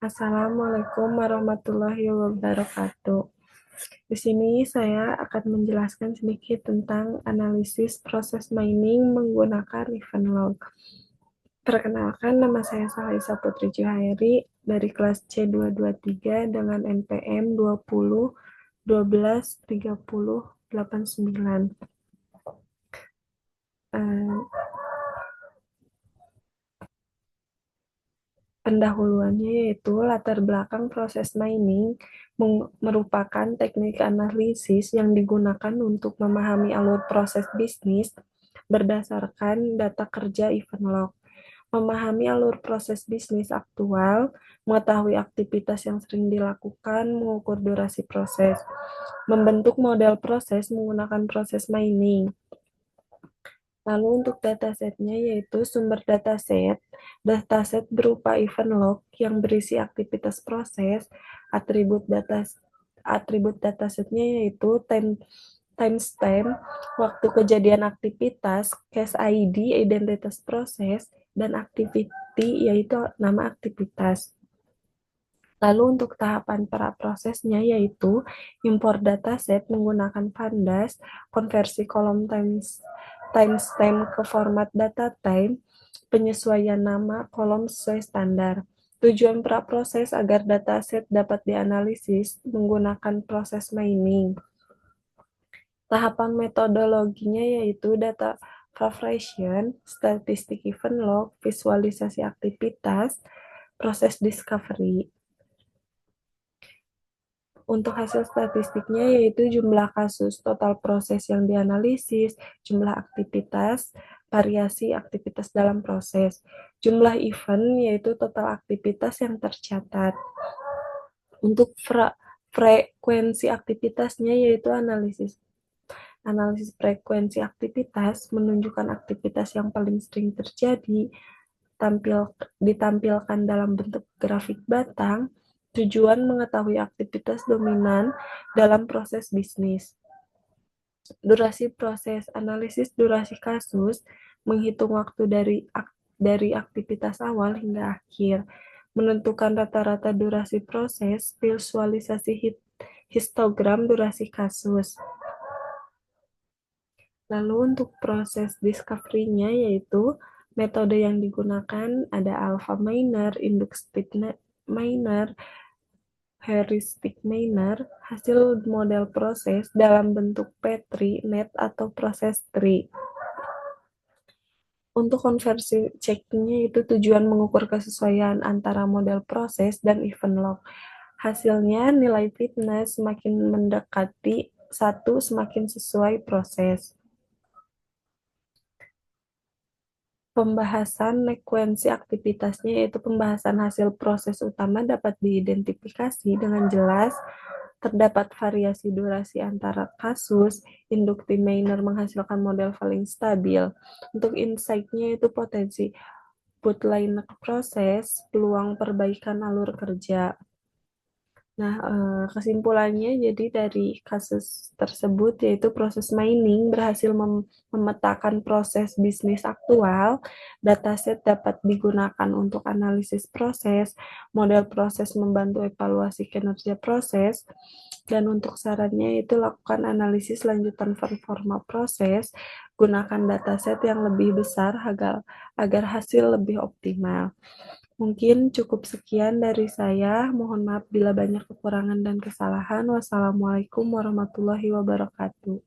Assalamualaikum warahmatullahi wabarakatuh. Di sini saya akan menjelaskan sedikit tentang analisis proses mining menggunakan event log. Perkenalkan, nama saya Salisa Putri Juhairi dari kelas C223 dengan NPM 20 12 30 89. Pendahuluannya yaitu latar belakang proses mining merupakan teknik analisis yang digunakan untuk memahami alur proses bisnis berdasarkan data kerja event log. Memahami alur proses bisnis aktual, mengetahui aktivitas yang sering dilakukan, mengukur durasi proses, membentuk model proses menggunakan proses mining. Lalu untuk datasetnya yaitu sumber dataset. Dataset berupa event log yang berisi aktivitas proses. Atribut datasetnya yaitu timestamp, waktu kejadian aktivitas, case ID, identitas proses, dan activity yaitu nama aktivitas. Lalu untuk tahapan pra-prosesnya yaitu impor dataset menggunakan pandas, konversi kolom timestamp ke format data time, penyesuaian nama kolom sesuai standar. Tujuan pra-proses agar dataset dapat dianalisis menggunakan proses mining. Tahapan metodologinya yaitu data preparation, statistik event log, visualisasi aktivitas, proses discovery. Untuk hasil statistiknya yaitu jumlah kasus, total proses yang dianalisis, jumlah aktivitas, variasi aktivitas dalam proses. Jumlah event yaitu total aktivitas yang tercatat. Untuk frekuensi aktivitasnya yaitu analisis frekuensi aktivitas menunjukkan aktivitas yang paling sering terjadi, ditampilkan dalam bentuk grafik batang. Tujuan mengetahui aktivitas dominan dalam proses bisnis. Durasi proses, analisis durasi kasus, menghitung waktu dari aktivitas awal hingga akhir, menentukan rata-rata durasi proses, visualisasi histogram durasi kasus. Lalu untuk proses discovery-nya yaitu metode yang digunakan ada alpha miner, inductive miner, heuristic miner, hasil model proses dalam bentuk P-tree, net, atau proses tree. Untuk konversi checkingnya itu tujuan mengukur kesesuaian antara model proses dan event log. Hasilnya nilai fitness semakin mendekati 1 semakin sesuai proses. Pembahasan sekuensi aktivitasnya yaitu pembahasan hasil proses utama dapat diidentifikasi dengan jelas, terdapat variasi durasi antara kasus, inductive miner menghasilkan model paling stabil. Untuk insight-nya itu potensi bottleneck proses, peluang perbaikan alur kerja. Nah, kesimpulannya jadi dari kasus tersebut yaitu proses mining berhasil memetakan proses bisnis aktual, dataset dapat digunakan untuk analisis proses, model proses membantu evaluasi kinerja proses, dan untuk sarannya itu lakukan analisis lanjutan performa proses, gunakan dataset yang lebih besar agar hasil lebih optimal. Mungkin cukup sekian dari saya. Mohon maaf bila banyak kekurangan dan kesalahan. Wassalamualaikum warahmatullahi wabarakatuh.